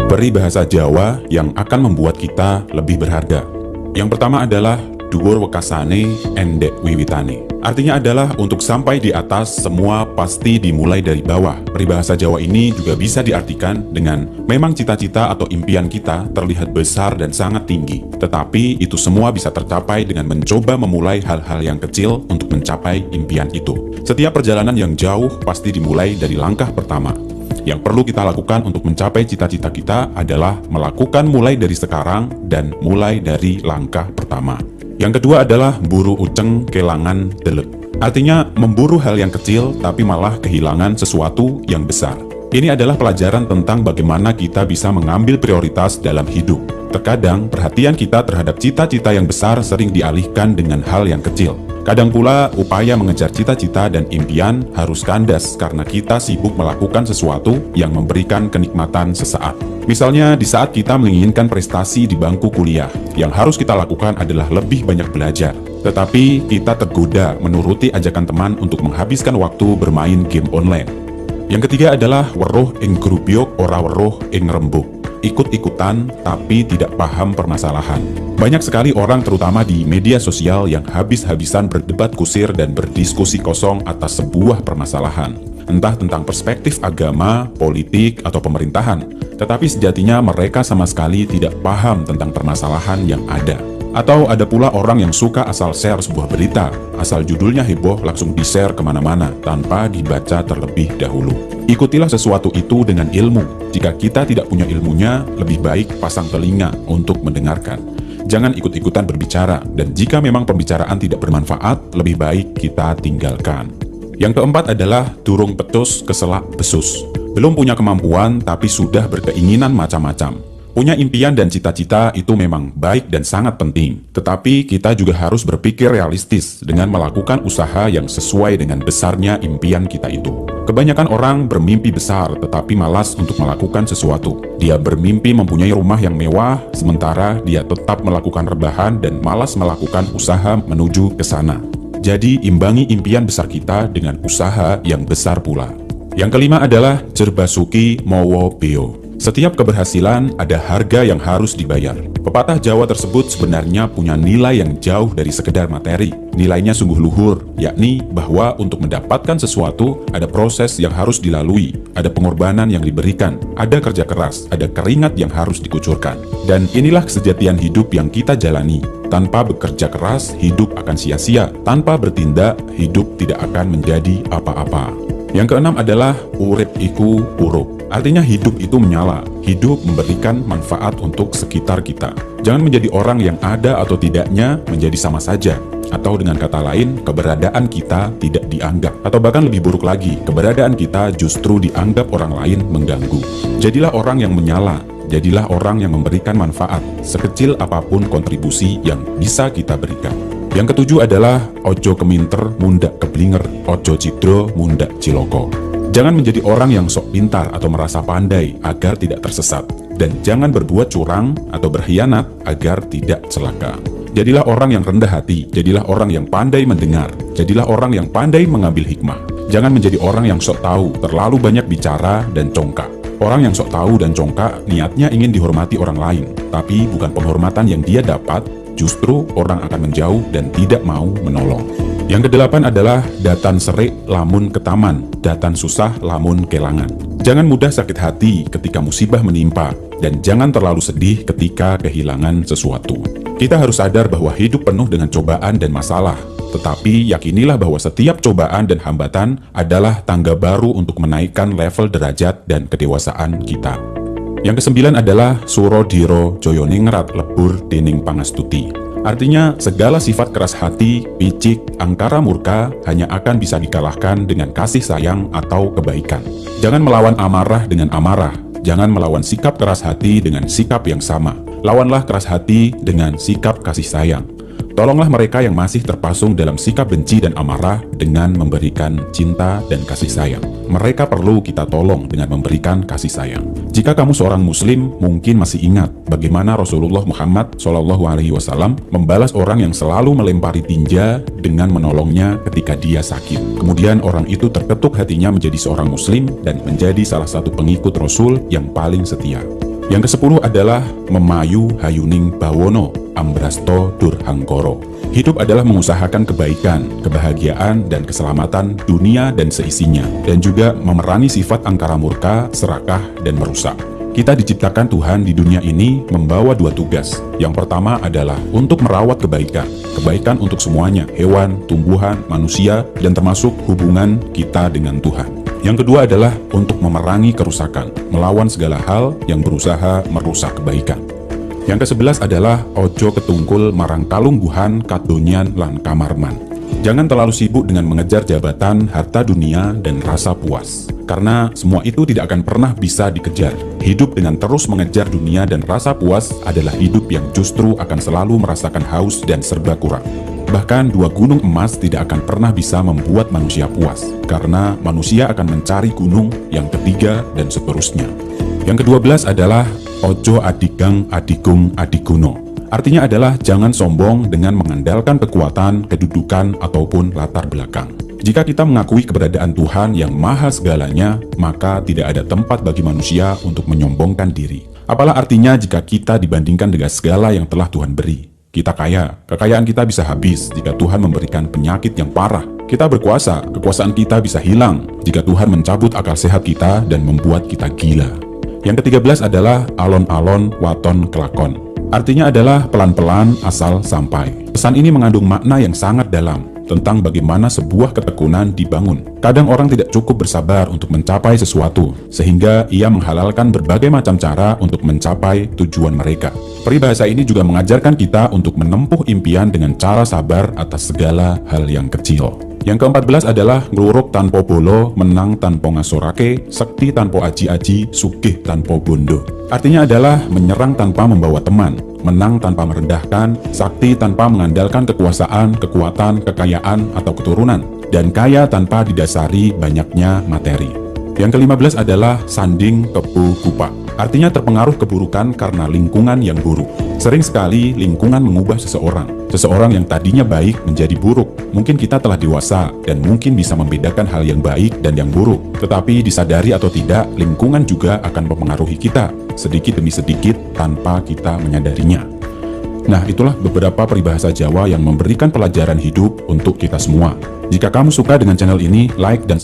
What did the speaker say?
Peribahasa Jawa yang akan membuat kita lebih berharga. Yang pertama adalah dhuwur wekasane endek wiwitane. Artinya adalah untuk sampai di atas semua pasti dimulai dari bawah. Peribahasa Jawa ini juga bisa diartikan dengan memang cita-cita atau impian kita terlihat besar dan sangat tinggi. Tetapi itu semua bisa tercapai dengan mencoba memulai hal-hal yang kecil untuk mencapai impian itu. Setiap perjalanan yang jauh pasti dimulai dari langkah pertama. Yang perlu kita lakukan untuk mencapai cita-cita kita adalah melakukan mulai dari sekarang dan mulai dari langkah pertama. Yang kedua adalah buru uceng kelangan delek. Artinya memburu hal yang kecil tapi malah kehilangan sesuatu yang besar. Ini adalah pelajaran tentang bagaimana kita bisa mengambil prioritas dalam hidup. Terkadang perhatian kita terhadap cita-cita yang besar sering dialihkan dengan hal yang kecil. Kadang pula upaya mengejar cita-cita dan impian harus kandas karena kita sibuk melakukan sesuatu yang memberikan kenikmatan sesaat. Misalnya di saat kita menginginkan prestasi di bangku kuliah, yang harus kita lakukan adalah lebih banyak belajar. Tetapi kita tergoda menuruti ajakan teman untuk menghabiskan waktu bermain game online. Yang ketiga adalah weruh ing grubyuk ora weruh ing rembug. Ikut-ikutan tapi tidak paham permasalahan. Banyak sekali orang terutama di media sosial yang habis-habisan berdebat kusir dan berdiskusi kosong atas sebuah permasalahan. Entah tentang perspektif agama, politik, atau pemerintahan. Tetapi sejatinya mereka sama sekali tidak paham tentang permasalahan yang ada. Atau ada pula orang yang suka asal share sebuah berita, asal judulnya heboh langsung di-share kemana-mana tanpa dibaca terlebih dahulu. Ikutilah sesuatu itu dengan ilmu. Jika kita tidak punya ilmunya, lebih baik pasang telinga untuk mendengarkan. Jangan ikut-ikutan berbicara, dan jika memang pembicaraan tidak bermanfaat, lebih baik kita tinggalkan. Yang keempat adalah durung petus keselak besus. Belum punya kemampuan, tapi sudah berkeinginan macam-macam. Punya impian dan cita-cita itu memang baik dan sangat penting. Tetapi kita juga harus berpikir realistis dengan melakukan usaha yang sesuai dengan besarnya impian kita itu. Kebanyakan orang bermimpi besar tetapi malas untuk melakukan sesuatu. Dia bermimpi mempunyai rumah yang mewah, sementara dia tetap melakukan rebahan dan malas melakukan usaha menuju ke sana. Jadi imbangi impian besar kita dengan usaha yang besar pula. Yang kelima adalah jerbasuki mowo beo. Setiap keberhasilan ada harga yang harus dibayar. Pepatah Jawa tersebut sebenarnya punya nilai yang jauh dari sekedar materi. Nilainya sungguh luhur, yakni bahwa untuk mendapatkan sesuatu ada proses yang harus dilalui, ada pengorbanan yang diberikan, ada kerja keras, ada keringat yang harus dikucurkan. Dan inilah kesejatian hidup yang kita jalani. Tanpa bekerja keras, hidup akan sia-sia. Tanpa bertindak, hidup tidak akan menjadi apa-apa. Yang keenam adalah urip iku urup. Artinya hidup itu menyala. Hidup memberikan manfaat untuk sekitar kita. Jangan menjadi orang yang ada atau tidaknya menjadi sama saja. Atau dengan kata lain, keberadaan kita tidak dianggap. Atau bahkan lebih buruk lagi, keberadaan kita justru dianggap orang lain mengganggu. Jadilah orang yang menyala. Jadilah orang yang memberikan manfaat, sekecil apapun kontribusi yang bisa kita berikan. Yang ketujuh adalah ojo keminter mundak keblinger, ojo cidro mundak ciloko. Jangan menjadi orang yang sok pintar atau merasa pandai agar tidak tersesat. Dan jangan berbuat curang atau berkhianat agar tidak celaka. Jadilah orang yang rendah hati, jadilah orang yang pandai mendengar, jadilah orang yang pandai mengambil hikmah. Jangan menjadi orang yang sok tahu, terlalu banyak bicara dan congkak. Orang yang sok tahu dan congkak niatnya ingin dihormati orang lain, tapi bukan penghormatan yang dia dapat, justru orang akan menjauh dan tidak mau menolong. Yang kedelapan adalah datan serik lamun ketaman, datan susah lamun kelangan. Jangan mudah sakit hati ketika musibah menimpa, dan jangan terlalu sedih ketika kehilangan sesuatu. Kita harus sadar bahwa hidup penuh dengan cobaan dan masalah, tetapi yakinilah bahwa setiap cobaan dan hambatan adalah tangga baru untuk menaikkan level derajat dan kedewasaan kita. Yang kesembilan adalah suro diro joyoningrat lebur dening pangastuti. Artinya, segala sifat keras hati, picik, angkara murka hanya akan bisa dikalahkan dengan kasih sayang atau kebaikan. Jangan melawan amarah dengan amarah. Jangan melawan sikap keras hati dengan sikap yang sama. Lawanlah keras hati dengan sikap kasih sayang. Tolonglah mereka yang masih terpasung dalam sikap benci dan amarah dengan memberikan cinta dan kasih sayang. Mereka perlu kita tolong dengan memberikan kasih sayang. Jika kamu seorang muslim, mungkin masih ingat bagaimana Rasulullah Muhammad SAW membalas orang yang selalu melempari tinja dengan menolongnya ketika dia sakit. Kemudian orang itu terketuk hatinya menjadi seorang muslim dan menjadi salah satu pengikut Rasul yang paling setia. Yang ke-10 adalah memayu hayuning bawono ambrasto durhangkoro. Hidup adalah mengusahakan kebaikan, kebahagiaan, dan keselamatan dunia dan seisinya, dan juga memerangi sifat angkara murka, serakah, dan merusak. Kita diciptakan Tuhan di dunia ini membawa dua tugas. Yang pertama adalah untuk merawat kebaikan. Kebaikan untuk semuanya, hewan, tumbuhan, manusia, dan termasuk hubungan kita dengan Tuhan. Yang kedua adalah untuk memerangi kerusakan, melawan segala hal yang berusaha merusak kebaikan. Yang ke-11 adalah ojo ketungkul marang kalungguhan kadonyan lan kamarman. Jangan terlalu sibuk dengan mengejar jabatan, harta dunia, dan rasa puas. Karena semua itu tidak akan pernah bisa dikejar. Hidup dengan terus mengejar dunia dan rasa puas adalah hidup yang justru akan selalu merasakan haus dan serba kurang. Bahkan dua gunung emas tidak akan pernah bisa membuat manusia puas, karena manusia akan mencari gunung yang ketiga dan seterusnya. Yang ke-12 adalah ojo adigang adigung adiguno. Artinya adalah jangan sombong dengan mengandalkan kekuatan, kedudukan, ataupun latar belakang. Jika kita mengakui keberadaan Tuhan yang maha segalanya, maka tidak ada tempat bagi manusia untuk menyombongkan diri. Apalah artinya jika kita dibandingkan dengan segala yang telah Tuhan beri. Kita kaya, kekayaan kita bisa habis jika Tuhan memberikan penyakit yang parah. Kita berkuasa, kekuasaan kita bisa hilang jika Tuhan mencabut akal sehat kita dan membuat kita gila. Yang ke-13 adalah alon-alon waton kelakon. Artinya adalah pelan-pelan asal sampai. Pesan ini mengandung makna yang sangat dalam tentang bagaimana sebuah ketekunan dibangun. Kadang orang tidak cukup bersabar untuk mencapai sesuatu, sehingga ia menghalalkan berbagai macam cara untuk mencapai tujuan mereka. Peribahasa ini juga mengajarkan kita untuk menempuh impian dengan cara sabar atas segala hal yang kecil. Yang ke-14 adalah ngluruk tanpa bolo, menang tanpa ngasorake, sekti tanpa aji-aji, sugih tanpa bondo. Artinya adalah menyerang tanpa membawa teman, menang tanpa merendahkan, sakti tanpa mengandalkan kekuasaan, kekuatan, kekayaan, atau keturunan, dan kaya tanpa didasari banyaknya materi. Yang ke-15 adalah sanding kepu kupa. Artinya terpengaruh keburukan karena lingkungan yang buruk. Sering sekali lingkungan mengubah seseorang. Seseorang yang tadinya baik menjadi buruk. Mungkin kita telah dewasa dan mungkin bisa membedakan hal yang baik dan yang buruk. Tetapi disadari atau tidak, lingkungan juga akan mempengaruhi kita, sedikit demi sedikit tanpa kita menyadarinya. Nah, itulah beberapa peribahasa Jawa yang memberikan pelajaran hidup untuk kita semua. Jika kamu suka dengan channel ini, like dan